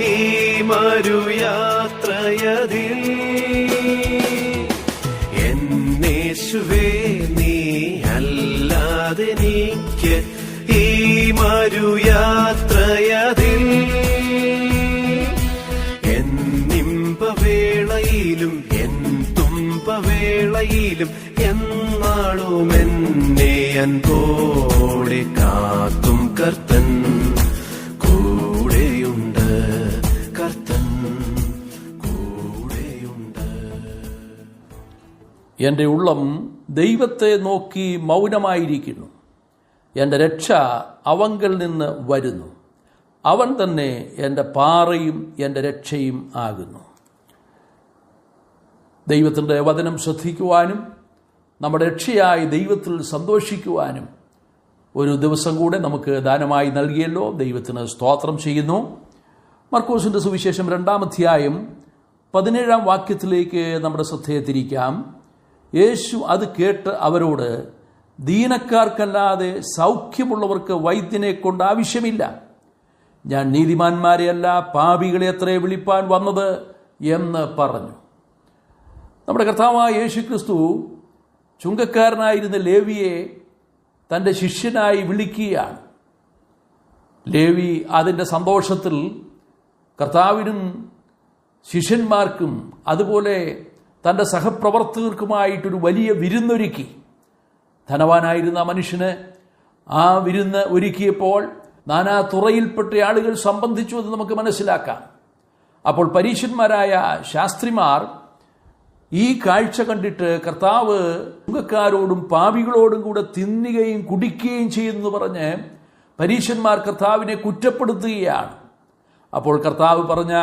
ഈ മരുയാത്രയതിൽ. എന്നേശുവേ നീ അല്ലാതെനിക്ക് ഈ മരുയാത്രയതിൽ. എന്നിമ്പവേളയിലും എൻ തുമ്പവേളയിലും എന്നാളും എന്നെ അൻപോടെ കാത്തും കർത്തൻ കൂടെയുണ്ട്, കർത്തൻ കൂടെയുണ്ട്. എൻ്റെ ഉള്ളം ദൈവത്തെ നോക്കി മൗനമായിരിക്കുന്നു. എൻ്റെ രക്ഷ അവങ്കൽ നിന്ന് വരുന്നു. അവൻ തന്നെ എൻ്റെ പാറയും എൻ്റെ രക്ഷയും ആകുന്നു. ദൈവത്തിൻ്റെ വചനം ശ്രദ്ധിക്കുവാനും നമ്മുടെ രക്ഷയായി ദൈവത്തിൽ സന്തോഷിക്കുവാനും ഒരു ദിവസം കൂടെ നമുക്ക് ദാനമായി നൽകിയല്ലോ. ദൈവത്തിന് സ്തോത്രം ചെയ്യുന്നു. മർക്കോസിൻ്റെ സുവിശേഷം 2-ാം അധ്യായം 17-ാം വാക്യത്തിലേക്ക് നമ്മുടെ ശ്രദ്ധയെ തിരിക്കാം. യേശു അത് കേട്ട് അവരോട്, ദീനക്കാർക്കല്ലാതെ സൗഖ്യമുള്ളവർക്ക് വൈദ്യനെ കൊണ്ട് ആവശ്യമില്ല. ഞാൻ നീതിമാന്മാരെയല്ല പാപികളെ അത്രേ വിളിപ്പാൻ വന്നത് എന്ന് പറഞ്ഞു. നമ്മുടെ കർത്താവായ യേശു ക്രിസ്തു ചുങ്കക്കാരനായിരുന്ന ലേവിയെ തൻ്റെ ശിഷ്യനായി വിളിക്കുകയാണ്. ലേവി അതിൻ്റെ സന്തോഷത്തിൽ കർത്താവിനും ശിഷ്യന്മാർക്കും അതുപോലെ തൻ്റെ സഹപ്രവർത്തകർക്കുമായിട്ടൊരു വലിയ വിരുന്നൊരുക്കി. ധനവാനായിരുന്ന മനുഷ്യന് ആ വിരുന്ന് ഒരുക്കിയപ്പോൾ നാനാ തുറയിൽപ്പെട്ട ആളുകൾ സംബന്ധിച്ചു എന്ന് നമുക്ക് മനസ്സിലാക്കാം. അപ്പോൾ പരീശന്മാരായ ശാസ്ത്രിമാർ ഈ കാഴ്ച കണ്ടിട്ട് കർത്താവ് ചുങ്കക്കാരോടും പാപികളോടും കൂടെ തിന്നുകയും കുടിക്കുകയും ചെയ്യുന്നു പറഞ്ഞ് പരീശന്മാർ കർത്താവിനെ കുറ്റപ്പെടുത്തുകയാണ്. അപ്പോൾ കർത്താവ് പറഞ്ഞ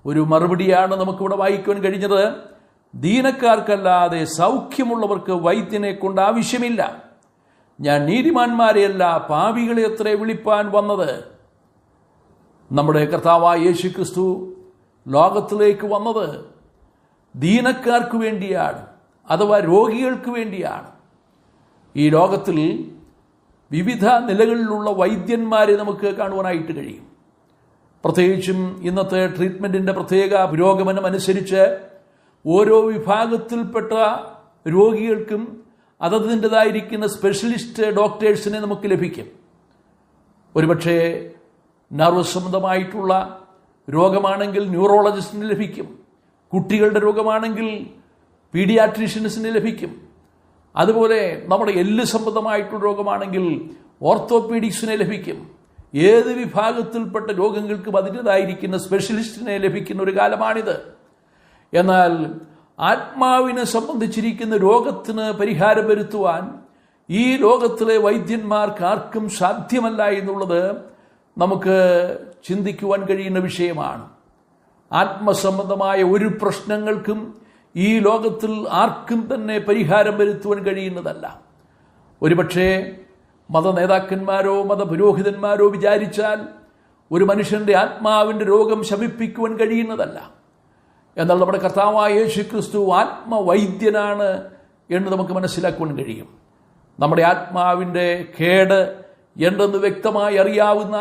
ഒരു മറുപടിയാണ് നമുക്കിവിടെ വായിക്കുവാൻ കഴിഞ്ഞത്. ദീനക്കാർക്കല്ലാതെ സൗഖ്യമുള്ളവർക്ക് വൈദ്യനെ കൊണ്ട് ആവശ്യമില്ല. ഞാൻ നീതിമാന്മാരെയല്ല പാപികളെ അത്രേ വിളിപ്പാൻ വന്നത്. നമ്മുടെ കർത്താവായ യേശു ക്രിസ്തു ലോകത്തിലേക്ക് വന്നത് ദീനക്കാർക്ക് വേണ്ടിയാണ്, അഥവാ രോഗികൾക്ക് വേണ്ടിയാണ്. ഈ ലോകത്തിൽ വിവിധ നിലകളിലുള്ള വൈദ്യന്മാരെ നമുക്ക് കാണുവാനായിട്ട് കഴിയും. പ്രത്യേകിച്ചും ഇന്നത്തെ ട്രീറ്റ്മെൻറ്റിൻ്റെ പ്രത്യേക പുരോഗമനം അനുസരിച്ച് ഓരോ വിഭാഗത്തിൽപ്പെട്ട രോഗികൾക്കും അതതിൻ്റെതായിരിക്കുന്ന സ്പെഷ്യലിസ്റ്റ് ഡോക്ടേഴ്സിനെ നമുക്ക് ലഭിക്കും. ഒരുപക്ഷെ നർവസ് സംബന്ധമായിട്ടുള്ള രോഗമാണെങ്കിൽ ന്യൂറോളജിസ്റ്റിന് ലഭിക്കും. കുട്ടികളുടെ രോഗമാണെങ്കിൽ പീഡിയാട്രീഷ്യൻസിന് ലഭിക്കും. അതുപോലെ നമ്മുടെ എല്ല് സംബന്ധമായിട്ടുള്ള രോഗമാണെങ്കിൽ ഓർത്തോപീഡിക്സിനെ ലഭിക്കും. ഏത് വിഭാഗത്തിൽപ്പെട്ട രോഗങ്ങൾക്കും അതിൻ്റെതായിരിക്കുന്ന സ്പെഷ്യലിസ്റ്റിനെ ലഭിക്കുന്ന ഒരു കാലമാണിത്. എന്നാൽ ആത്മാവിനെ സംബന്ധിച്ചിരിക്കുന്ന രോഗത്തിന് പരിഹാരം വരുത്തുവാൻ ഈ ലോകത്തിലെ വൈദ്യന്മാർക്ക് ആർക്കും സാധ്യമല്ല എന്നുള്ളത് നമുക്ക് ചിന്തിക്കുവാൻ കഴിയുന്ന വിഷയമാണ്. ആത്മസംബന്ധമായ ഒരു പ്രശ്നങ്ങൾക്കും ഈ ലോകത്തിൽ ആർക്കും തന്നെ പരിഹാരം വരുത്തുവാൻ കഴിയുന്നതല്ല. ഒരുപക്ഷെ മത നേതാക്കന്മാരോ മതപുരോഹിതന്മാരോ വിചാരിച്ചാൽ ഒരു മനുഷ്യന്റെ ആത്മാവിൻ്റെ രോഗം ശമിപ്പിക്കുവാൻ കഴിയുന്നതല്ല. എന്നാൽ നമ്മുടെ കർത്താവായ യേശു ക്രിസ്തു ആത്മവൈദ്യനാണ് എന്ന് നമുക്ക് മനസ്സിലാക്കുവാൻ കഴിയും. നമ്മുടെ ആത്മാവിൻ്റെ കേട് എന്തെന്ന് വ്യക്തമായി അറിയാവുന്ന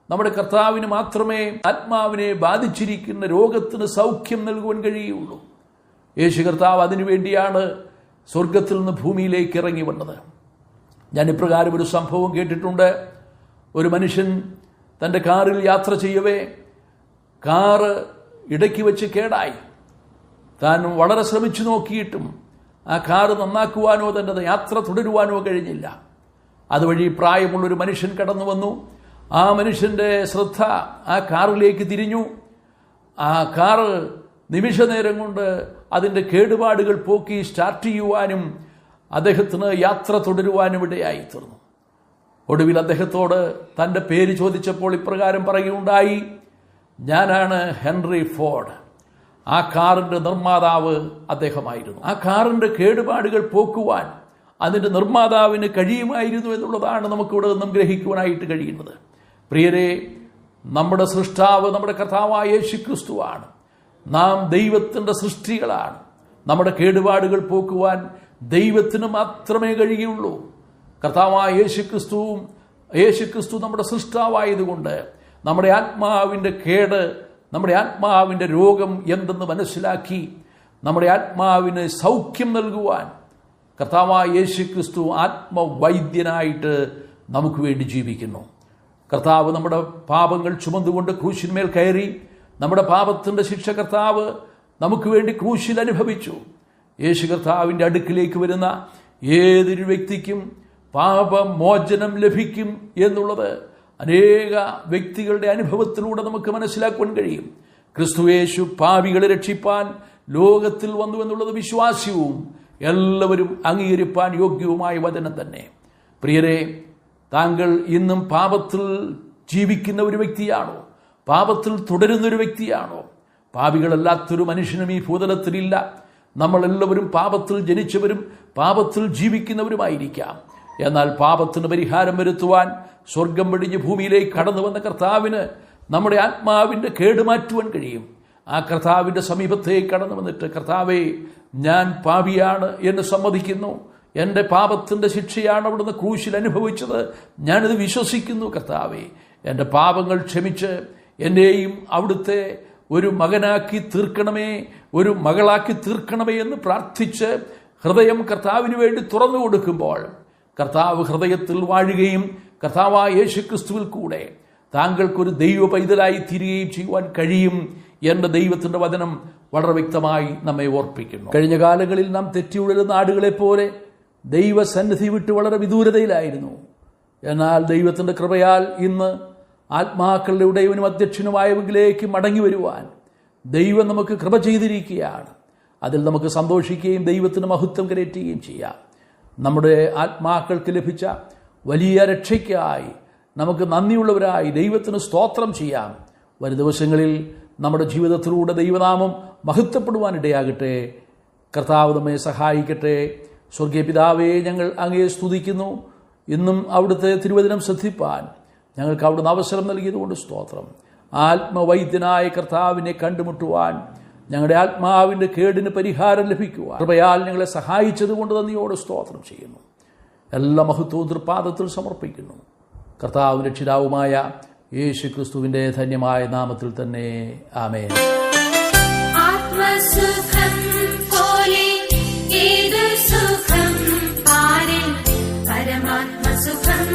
നമ്മുടെ കർത്താവിന് മാത്രമേ ആത്മാവിനെ ബാധിച്ചിരിക്കുന്ന രോഗത്തിന് സൗഖ്യം നൽകുവാൻ കഴിയുള്ളൂ. യേശു കർത്താവ് അതിനുവേണ്ടിയാണ് സ്വർഗത്തിൽ നിന്ന് ഭൂമിയിലേക്ക് ഇറങ്ങി വന്നത്. ഞാൻ ഇപ്രകാരം ഒരു സംഭവം കേട്ടിട്ടുണ്ട്. ഒരു മനുഷ്യൻ തൻ്റെ കാറിൽ യാത്ര ചെയ്യവേ കാറ് ഇടയ്ക്ക് വെച്ച് കേടായി. താൻ വളരെ ശ്രമിച്ചു നോക്കിയിട്ടും ആ കാറ് നന്നാക്കുവാനോ തൻ്റെ യാത്ര തുടരുവാനോ കഴിഞ്ഞില്ല. അതുവഴി പ്രായമുള്ളൊരു മനുഷ്യൻ കടന്നു വന്നു. ആ മനുഷ്യൻ്റെ ശ്രദ്ധ ആ കാറിലേക്ക് തിരിഞ്ഞു. ആ കാറ് നിമിഷനേരം കൊണ്ട് അതിൻ്റെ കേടുപാടുകൾ പോക്കി സ്റ്റാർട്ട് ചെയ്യുവാനും അദ്ദേഹത്തിന് യാത്ര തുടരുവാനും ഇടയായി തീർന്നു. ഒടുവിൽ അദ്ദേഹത്തോട് തൻ്റെ പേര് ചോദിച്ചപ്പോൾ ഇപ്രകാരം പറയുകയുണ്ടായി, ഞാനാണ് ഹെൻറി ഫോർഡ്. ആ കാറിൻ്റെ നിർമ്മാതാവ് അദ്ദേഹമായിരുന്നു. ആ കാറിൻ്റെ കേടുപാടുകൾ പോക്കുവാൻ അതിൻ്റെ നിർമ്മാതാവിന് കഴിയുമായിരുന്നു എന്നുള്ളതാണ് നമുക്കിവിടെ നിന്നും ഗ്രഹിക്കുവാനായിട്ട് കഴിയുന്നത്. പ്രിയരെ, നമ്മുടെ സൃഷ്ടാവ് നമ്മുടെ കർത്താവായ യേശു ക്രിസ്തുവാണ്. നാം ദൈവത്തിൻ്റെ സൃഷ്ടികളാണ്. നമ്മുടെ കേടുപാടുകൾ പോക്കുവാൻ ദൈവത്തിന് മാത്രമേ കഴിയുള്ളൂ. കർത്താവായ യേശു ക്രിസ്തു നമ്മുടെ സൃഷ്ടാവായതുകൊണ്ട് നമ്മുടെ ആത്മാവിൻ്റെ കേട്, നമ്മുടെ ആത്മാവിൻ്റെ രോഗം എന്തെന്ന് മനസ്സിലാക്കി നമ്മുടെ ആത്മാവിന് സൗഖ്യം നൽകുവാൻ കർത്താവായ യേശു ക്രിസ്തു ആത്മവൈദ്യനായിട്ട് നമുക്ക് വേണ്ടി ജീവിക്കുന്നു. കർത്താവ് നമ്മുടെ പാപങ്ങൾ ചുമന്നുകൊണ്ട് ക്രൂശിന്മേൽ കയറി നമ്മുടെ പാപത്തിൻ്റെ ശിക്ഷ കർത്താവ് നമുക്ക് വേണ്ടി ക്രൂശിൽ അനുഭവിച്ചു. യേശു കർത്താവിൻ്റെ അടുക്കിലേക്ക് വരുന്ന ഏതൊരു വ്യക്തിക്കും പാപമോചനം ലഭിക്കും എന്നുള്ളത് അനേക വ്യക്തികളുടെ അനുഭവത്തിലൂടെ നമുക്ക് മനസ്സിലാക്കുവാൻ കഴിയും. ക്രിസ്തുയേശു പാപികളെ രക്ഷിപ്പാൻ ലോകത്തിൽ വന്നു എന്നുള്ളത് വിശ്വാസ്യവും എല്ലാവരും അംഗീകരിപ്പാൻ യോഗ്യവുമായ വചനം തന്നെ. പ്രിയരെ, താങ്കൾ ഇന്നും പാപത്തിൽ ജീവിക്കുന്ന ഒരു വ്യക്തിയാണോ? പാപത്തിൽ തുടരുന്നൊരു വ്യക്തിയാണോ? പാപികളല്ലാത്തൊരു മനുഷ്യനും ഈ ഭൂതലത്തിലില്ല. നമ്മളെല്ലാവരും പാപത്തിൽ ജനിച്ചവരും പാപത്തിൽ ജീവിക്കുന്നവരുമായിരിക്കാം. എന്നാൽ പാപത്തിന് പരിഹാരം വരുത്തുവാൻ സ്വർഗം വെടിഞ്ഞ് ഭൂമിയിലേക്ക് കടന്നു വന്ന കർത്താവിന് നമ്മുടെ ആത്മാവിൻ്റെ കേടുമാറ്റുവാൻ കഴിയും. ആ കർത്താവിൻ്റെ സമീപത്തേക്ക് കടന്നു വന്നിട്ട്, കർത്താവേ, ഞാൻ പാപിയാണ് എന്ന് സമ്മതിക്കുന്നു, എൻ്റെ പാപത്തിൻ്റെ ശിക്ഷയാണ് അവിടുന്ന് ക്രൂശിൽ അനുഭവിച്ചത്, ഞാനിത് വിശ്വസിക്കുന്നു. കർത്താവേ, എൻ്റെ പാപങ്ങൾ ക്ഷമിച്ച് എന്നെയും അവിടുത്തെ ഒരു മകനാക്കി തീർക്കണമേ, ഒരു മകളാക്കി തീർക്കണമേ എന്ന് പ്രാർത്ഥിച്ച് ഹൃദയം കർത്താവിന് വേണ്ടി തുറന്നു കൊടുക്കുമ്പോൾ കർത്താവ് ഹൃദയത്തിൽ വാഴുകയും കർത്താവായ യേശുക്രിസ്തുവിൽ കൂടെ താങ്കൾക്കൊരു ദൈവ പൈതലായി തീരുകയും ചെയ്യുവാൻ കഴിയും. എൻ്റെ ദൈവത്തിൻ്റെ വചനം വളരെ വ്യക്തമായി നമ്മെ ഓർപ്പിക്കുന്നു. കഴിഞ്ഞ കാലങ്ങളിൽ നാം തെറ്റിയുഴലുന്ന ആടുകളെപ്പോലെ ദൈവസന്നിധി വിട്ട് വളരെ വിദൂരതയിലായിരുന്നു. എന്നാൽ ദൈവത്തിൻ്റെ കൃപയാൽ ഇന്ന് ആത്മാക്കളുടെ ഉടയവനും അധ്യക്ഷനുമായവങ്കിലേക്ക് മടങ്ങി വരുവാൻ ദൈവം നമുക്ക് കൃപ ചെയ്തിരിക്കുകയാണ്. അതിൽ നമുക്ക് സന്തോഷിക്കുകയും ദൈവത്തിന് മഹത്വം കരയറ്റുകയും ചെയ്യാം. നമ്മുടെ ആത്മാക്കൾക്ക് ലഭിച്ച വലിയ രക്ഷയ്ക്കായി നമുക്ക് നന്ദിയുള്ളവരായി ദൈവത്തിന് സ്തോത്രം ചെയ്യാം. വരും ദിവസങ്ങളിൽ നമ്മുടെ ജീവിതത്തിലൂടെ ദൈവനാമം മഹത്വപ്പെടുവാനിടയാകട്ടെ. കർത്താവ് നമ്മെ സഹായിക്കട്ടെ. സ്വർഗീയ പിതാവേ, ഞങ്ങൾ അങ്ങയെ സ്തുതിക്കുന്നു. ഇന്നും അവിടുത്തെ തിരുവചനം ശ്രദ്ധിപ്പാൻ ഞങ്ങൾക്ക് അവിടുന്ന് അവസരം നൽകിയതുകൊണ്ട് സ്തോത്രം. ആത്മവൈദ്യനായ കർത്താവിനെ കണ്ടുമുട്ടുവാൻ, ഞങ്ങളുടെ ആത്മാവിൻ്റെ കേടിന് പരിഹാരം ലഭിക്കുവാൻ കൃപയാൽ ഞങ്ങളെ സഹായിച്ചതുകൊണ്ട് നന്ദിയോട് സ്തോത്രം ചെയ്യുന്നു. എല്ലാ മഹത്വവും തൃപ്പാദത്തിൽ സമർപ്പിക്കുന്നു. കർത്താവ് രക്ഷിതാവുമായ യേശു ക്രിസ്തുവിൻ്റെ ധന്യമായ നാമത്തിൽ തന്നെ. ആമേൻ. ആത്മസുഖം പോലെ ഏതു സുഖം പാരിൽ പരമാത്മസുഖം